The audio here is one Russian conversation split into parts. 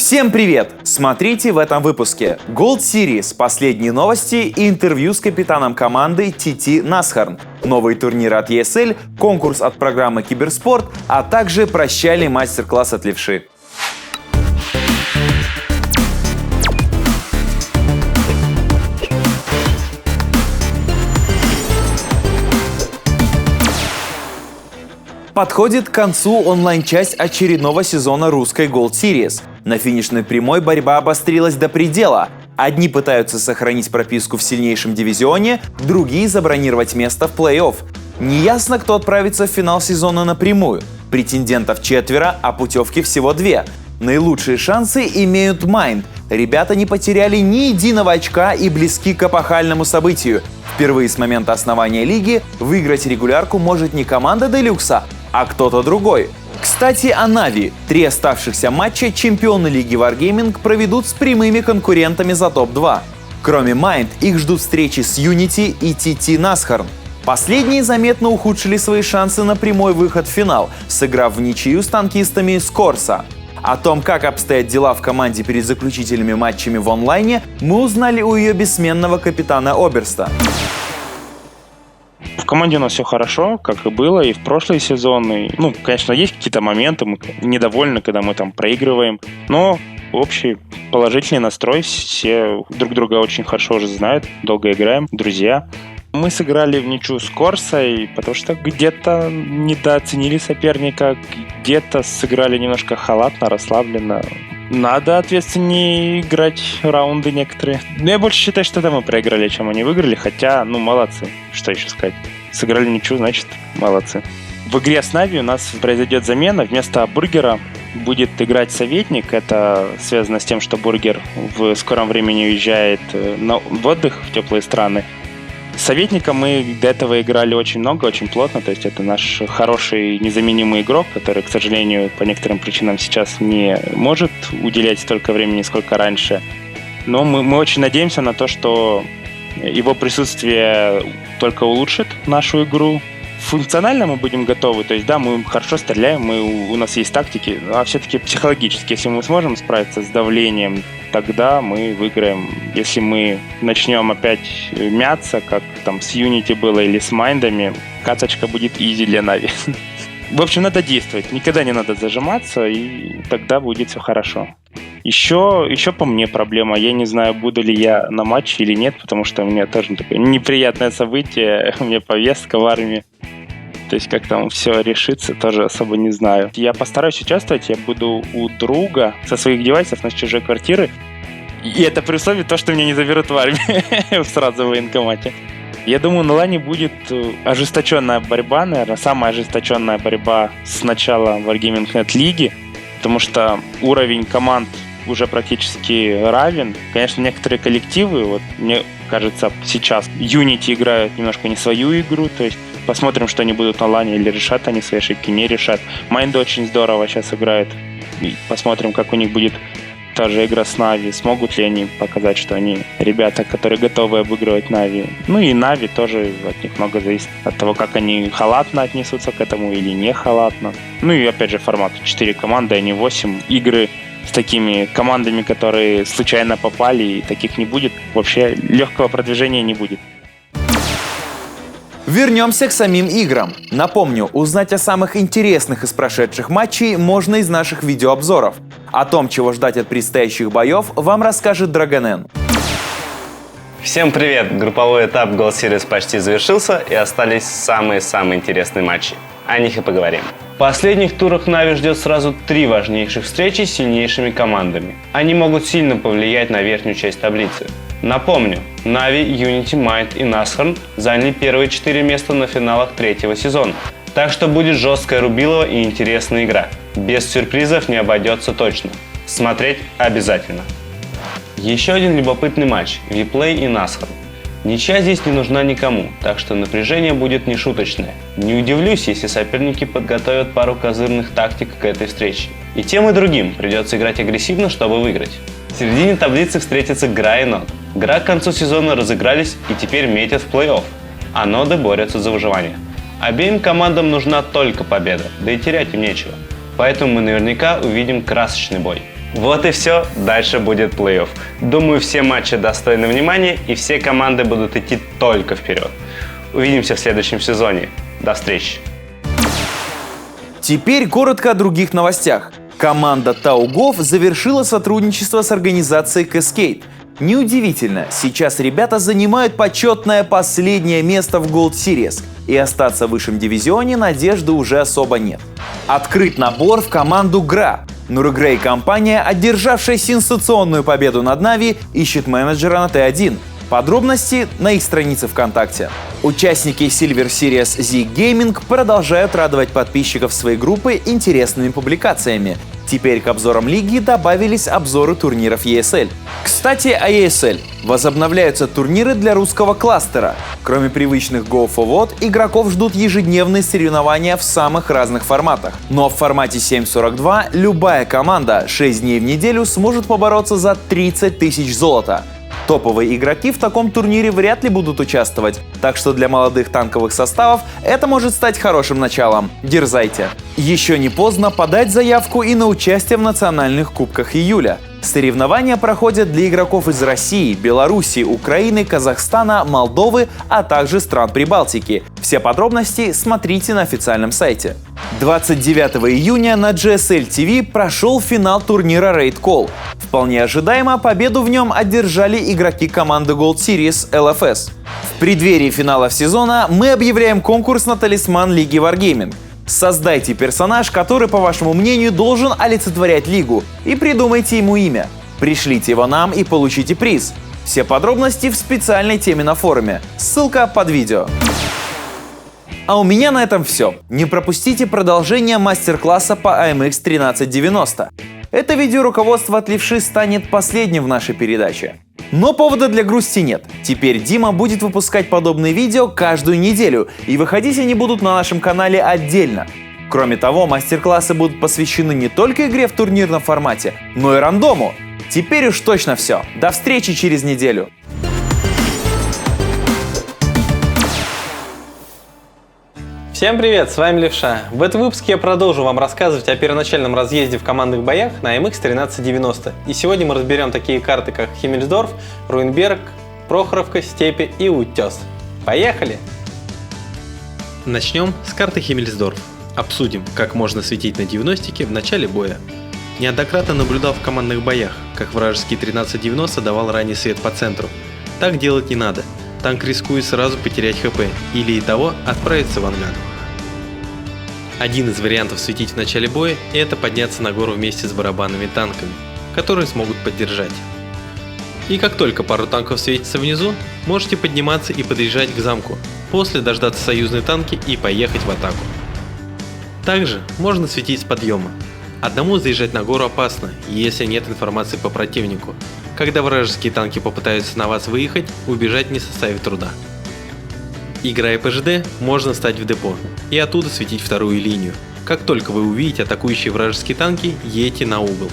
Всем привет! Смотрите в этом выпуске Gold Series, последние новости и интервью с капитаном команды TT Nasharn, новый турнир от ESL, конкурс от программы Киберспорт, а также прощальный мастер-класс от Левши. Подходит к концу онлайн-часть очередного сезона русской Gold Series. На финишной прямой борьба обострилась до предела. Одни пытаются сохранить прописку в сильнейшем дивизионе, другие забронировать место в плей-офф. Неясно, кто отправится в финал сезона напрямую. Претендентов 4, а путевки всего 2. Наилучшие шансы имеют Mind. Ребята не потеряли ни единого очка и близки к эпохальному событию. Впервые с момента основания лиги выиграть регулярку может не команда Делюкса, а кто-то другой. Кстати, о Нави. 3 оставшихся матча чемпионы лиги Wargaming проведут с прямыми конкурентами за топ-2. Кроме Mind, их ждут встречи с Unity и TT Nasharn. Последние заметно ухудшили свои шансы на прямой выход в финал, сыграв в ничью с танкистами с Корса. О том, как обстоят дела в команде перед заключительными матчами в онлайне, мы узнали у ее бессменного капитана Оберста. В команде у нас все хорошо, как и было и в прошлые сезоны. Конечно, есть какие-то моменты, мы недовольны, когда мы там проигрываем, но общий положительный настрой, все друг друга очень хорошо уже знают, долго играем, друзья. Мы сыграли в ничью с Корсой, потому что где-то недооценили соперника, где-то сыграли немножко халатно, расслабленно. Надо ответственнее играть раунды некоторые. Но я больше считаю, что это мы проиграли, чем они выиграли, хотя, молодцы. Что еще сказать? Сыграли ничью, значит, молодцы. В игре с Нави у нас произойдет замена. Вместо Бургера будет играть советник. Это связано с тем, что Бургер в скором времени уезжает в отдых в теплые страны. Советника мы до этого играли очень много, очень плотно, то есть это наш хороший незаменимый игрок, который, к сожалению, по некоторым причинам сейчас не может уделять столько времени, сколько раньше. Но мы очень надеемся на то, что его присутствие только улучшит нашу игру. Функционально мы будем готовы, то есть да, мы хорошо стреляем, у нас есть тактики, а все-таки психологически, если мы сможем справиться с давлением, тогда мы выиграем. Если мы начнем опять мяться, как там с Unity было или с Майндами, каточка будет изи для Нави. В общем, надо действовать, никогда не надо зажиматься, и тогда будет все хорошо. Еще по мне проблема. Я не знаю, буду ли я на матче или нет, потому что у меня тоже такое неприятное событие. У меня повестка в армии. То есть как там все решится, тоже особо не знаю. Я постараюсь участвовать, я буду у друга со своих девайсов на чужой квартиры. И это при условии того, что меня не заберут в армию сразу в военкомате. Я думаю, на лане будет ожесточенная борьба, наверное, самая ожесточенная борьба с начала Wargaming.net лиги, потому что уровень команд уже практически равен. Конечно, некоторые коллективы, мне кажется, сейчас Unity играют немножко не свою игру, то есть посмотрим, что они будут на лане, или решат они свои ошибки, не решат. Майнды очень здорово сейчас играют. И посмотрим, как у них будет та же игра с Нави. Смогут ли они показать, что они ребята, которые готовы обыгрывать Нави. И Нави тоже от них много зависит. От того, как они халатно отнесутся к этому или не халатно. И опять же формат 4 команды, а не 8 игры с такими командами, которые случайно попали, и таких не будет. Вообще легкого продвижения не будет. Вернемся к самим играм. Напомню, узнать о самых интересных из прошедших матчей можно из наших видеообзоров. О том, чего ждать от предстоящих боев, вам расскажет Драгонен. Всем привет! Групповой этап Gold Series почти завершился, и остались самые-самые интересные матчи. О них и поговорим. В последних турах Нави ждет сразу 3 важнейших встречи с сильнейшими командами. Они могут сильно повлиять на верхнюю часть таблицы. Напомню, Нави, Unity, Mind и Nasharn заняли первые 4 места на финалах 3-го сезона. Так что будет жесткая рубилова и интересная игра. Без сюрпризов не обойдется точно. Смотреть обязательно. Еще один любопытный матч – Vplay и Nasharn. Ничья здесь не нужна никому, так что напряжение будет нешуточное. Не удивлюсь, если соперники подготовят пару козырных тактик к этой встрече. И тем и другим придется играть агрессивно, чтобы выиграть. В середине таблицы встретятся Гра и Нод. Гра к концу сезона разыгрались и теперь метят в плей-офф, а Ноды борются за выживание. Обеим командам нужна только победа, да и терять им нечего. Поэтому мы наверняка увидим красочный бой. Вот и все, дальше будет плей-офф. Думаю, все матчи достойны внимания и все команды будут идти только вперед. Увидимся в следующем сезоне. До встречи! Теперь коротко о других новостях. Команда Таугов завершила сотрудничество с организацией Cascade. Неудивительно, сейчас ребята занимают почетное последнее место в Gold Series, и остаться в высшем дивизионе надежды уже особо нет. Открыт набор в команду ГРА. Нургрей компания, одержавшая сенсационную победу над Нави, ищет менеджера на Т1. Подробности на их странице ВКонтакте. Участники Silver Series Zig Gaming продолжают радовать подписчиков своей группы интересными публикациями. Теперь к обзорам лиги добавились обзоры турниров ESL. Кстати, о ESL. Возобновляются турниры для русского кластера. Кроме привычных Go Forward, игроков ждут ежедневные соревнования в самых разных форматах. Но в формате 7.42 любая команда 6 дней в неделю сможет побороться за 30 тысяч золота. Топовые игроки в таком турнире вряд ли будут участвовать, так что для молодых танковых составов это может стать хорошим началом. Дерзайте! Еще не поздно подать заявку и на участие в национальных кубках июля. Соревнования проходят для игроков из России, Беларуси, Украины, Казахстана, Молдовы, а также стран Прибалтики. Все подробности смотрите на официальном сайте. 29 июня на GSL TV прошел финал турнира Raid Call. Вполне ожидаемо победу в нем одержали игроки команды Gold Series LFS. В преддверии финалов сезона мы объявляем конкурс на талисман Лиги Wargaming. Создайте персонаж, который, по вашему мнению, должен олицетворять Лигу, и придумайте ему имя. Пришлите его нам и получите приз. Все подробности в специальной теме на форуме. Ссылка под видео. А у меня на этом все. Не пропустите продолжение мастер-класса по AMX 1390. Это видеоруководство от Левши станет последним в нашей передаче. Но повода для грусти нет. Теперь Дима будет выпускать подобные видео каждую неделю, и выходить они будут на нашем канале отдельно. Кроме того, мастер-классы будут посвящены не только игре в турнирном формате, но и рандому. Теперь уж точно все. До встречи через неделю. Всем привет, с вами Левша. В этом выпуске я продолжу вам рассказывать о первоначальном разъезде в командных боях на MX 1390. И сегодня мы разберем такие карты, как Химмельсдорф, Руинберг, Прохоровка, Степи и Утес. Поехали! Начнем с карты Химмельсдорф. Обсудим, как можно светить на 90-ке в начале боя. Неоднократно наблюдал в командных боях, как вражеский 1390 давал ранний свет по центру. Так делать не надо. Танк рискует сразу потерять ХП или и того отправиться в ангар. Один из вариантов светить в начале боя – это подняться на гору вместе с барабанными танками, которые смогут поддержать. И как только пару танков светится внизу, можете подниматься и подъезжать к замку, после дождаться союзные танки и поехать в атаку. Также можно светить с подъема. Одному заезжать на гору опасно, если нет информации по противнику. Когда вражеские танки попытаются на вас выехать, убежать не составит труда. Играя ПЖД, можно встать в депо и оттуда светить вторую линию. Как только вы увидите атакующие вражеские танки, едьте на угол.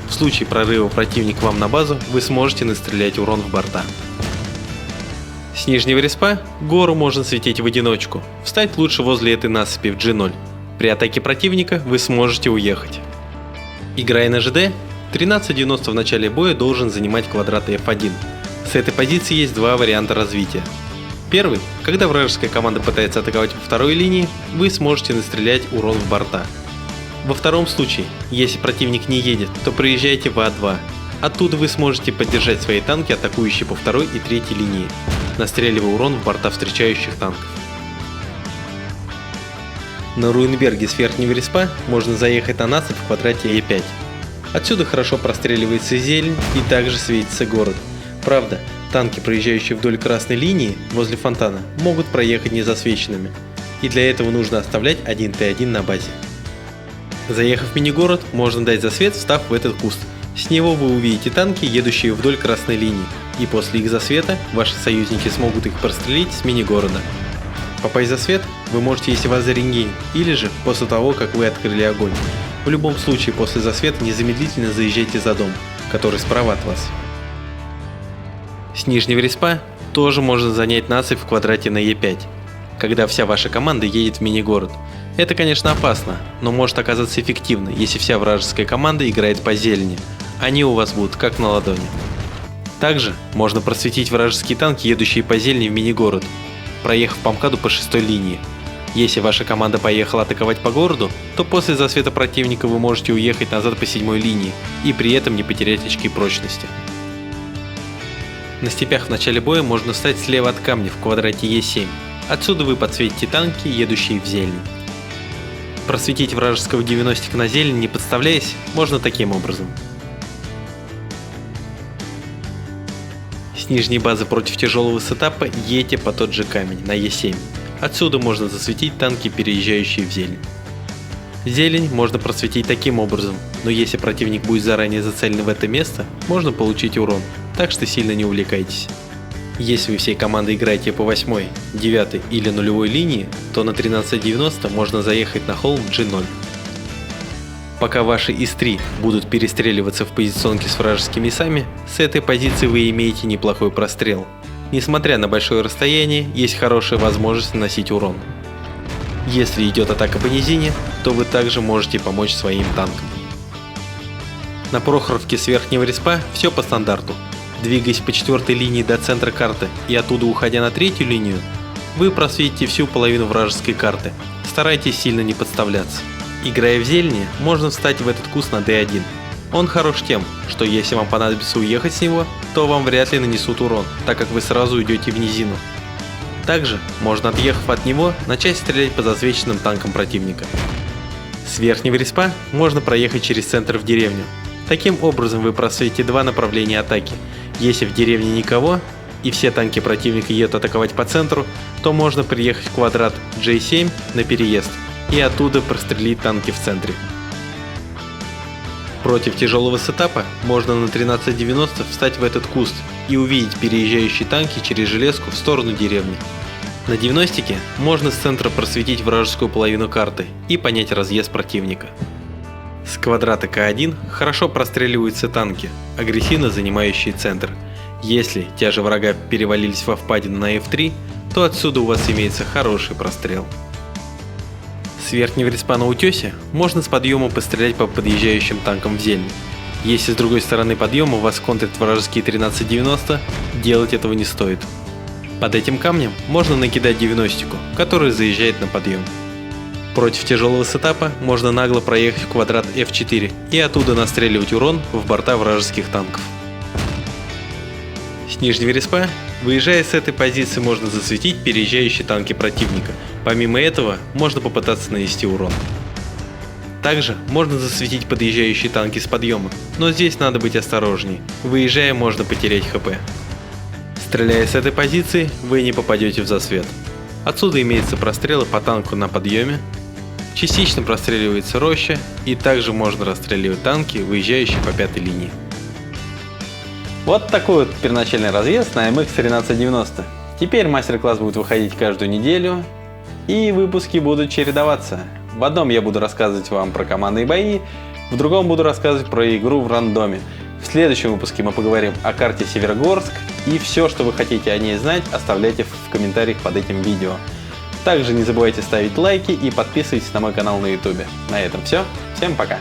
В случае прорыва противника вам на базу, вы сможете настрелять урон в борта. С нижнего респа гору можно светить в одиночку. Встать лучше возле этой насыпи в G0. При атаке противника вы сможете уехать. Играя на ЖД, 1390 в начале боя должен занимать квадраты F1. С этой позиции есть два варианта развития. Первый, когда вражеская команда пытается атаковать по второй линии, вы сможете настрелять урон в борта. Во втором случае, если противник не едет, то проезжайте в А2. Оттуда вы сможете поддержать свои танки, атакующие по второй и третьей линии, настреливая урон в борта встречающих танков. На Руинберге с верхнего респа можно заехать на насыпь в квадрате Е5. Отсюда хорошо простреливается зелень и также светится город. Правда, танки, проезжающие вдоль красной линии возле фонтана, могут проехать незасвеченными, и для этого нужно оставлять один Т1 на базе. Заехав в мини-город, можно дать засвет, встав в этот куст. С него вы увидите танки, едущие вдоль красной линии, и после их засвета ваши союзники смогут их прострелить с мини-города. Попасть в засвет вы можете, если вас зарентген, или же после того, как вы открыли огонь. В любом случае, после засвета незамедлительно заезжайте за дом, который справа от вас. С нижнего респа тоже можно занять насыпь в квадрате на Е5, когда вся ваша команда едет в мини-город. Это, конечно, опасно, но может оказаться эффективно, если вся вражеская команда играет по зелени, они у вас будут как на ладони. Также можно просветить вражеские танки, едущие по зелени в мини-город, проехав по МКАДу по 6-й линии. Если ваша команда поехала атаковать по городу, то после засвета противника вы можете уехать назад по 7-й линии и при этом не потерять очки прочности. На степях в начале боя можно встать слева от камня в квадрате Е7. Отсюда вы подсветите танки, едущие в зелень. Просветить вражеского 90-ка на зелень, не подставляясь, можно таким образом. С нижней базы против тяжелого сетапа едьте по тот же камень на Е7. Отсюда можно засветить танки, переезжающие в зелень. Зелень можно просветить таким образом, но если противник будет заранее зацелен в это место, можно получить урон, так что сильно не увлекайтесь. Если вы всей командой играете по 8, 9 или 0 линии, то на 1390 можно заехать на холм G0. Пока ваши ИС-3 будут перестреливаться в позиционке с вражескими ИСами, с этой позиции вы имеете неплохой прострел. Несмотря на большое расстояние, есть хорошая возможность наносить урон. Если идет атака по низине, то вы также можете помочь своим танкам. На Прохоровке с верхнего респа все по стандарту. Двигаясь по 4-й линии до центра карты и оттуда уходя на 3-ю линию, вы просветите всю половину вражеской карты. Старайтесь сильно не подставляться. Играя в зелени, можно встать в этот куст на D1. Он хорош тем, что если вам понадобится уехать с него, то вам вряд ли нанесут урон, так как вы сразу уйдете в низину. Также можно, отъехав от него, начать стрелять по засвеченным танкам противника. С верхнего респа можно проехать через центр в деревню. Таким образом вы просветите два направления атаки. Если в деревне никого и все танки противника едут атаковать по центру, то можно приехать в квадрат J7 на переезд и оттуда прострелить танки в центре. Против тяжелого сетапа можно на 1390 встать в этот куст и увидеть переезжающие танки через железку в сторону деревни. На 90-ке можно с центра просветить вражескую половину карты и понять разъезд противника. С квадрата К1 хорошо простреливаются танки, агрессивно занимающие центр. Если тяжи врага перевалились во впадину на F3, то отсюда у вас имеется хороший прострел. С верхнего респа на утесе можно с подъема пострелять по подъезжающим танкам в зелень. Если с другой стороны подъема вас контрят вражеские 1390, делать этого не стоит. Под этим камнем можно накидать 90-ку, которая заезжает на подъем. Против тяжелого сетапа можно нагло проехать в квадрат F4 и оттуда настреливать урон в борта вражеских танков. С нижнего респа, выезжая с этой позиции, можно засветить переезжающие танки противника. Помимо этого, можно попытаться нанести урон. Также можно засветить подъезжающие танки с подъема, но здесь надо быть осторожней. Выезжая, можно потерять ХП. Стреляя с этой позиции, вы не попадете в засвет. Отсюда имеются прострелы по танку на подъеме, частично простреливается роща, и также можно расстреливать танки, выезжающие по 5-й линии. Вот такой вот первоначальный разъезд на MX 1390. Теперь мастер-класс будет выходить каждую неделю, и выпуски будут чередоваться. В одном я буду рассказывать вам про командные бои, в другом буду рассказывать про игру в рандоме. В следующем выпуске мы поговорим о карте Северогорск, и все, что вы хотите о ней знать, оставляйте в комментариях под этим видео. Также не забывайте ставить лайки и подписывайтесь на мой канал на YouTube. На этом все. Всем пока!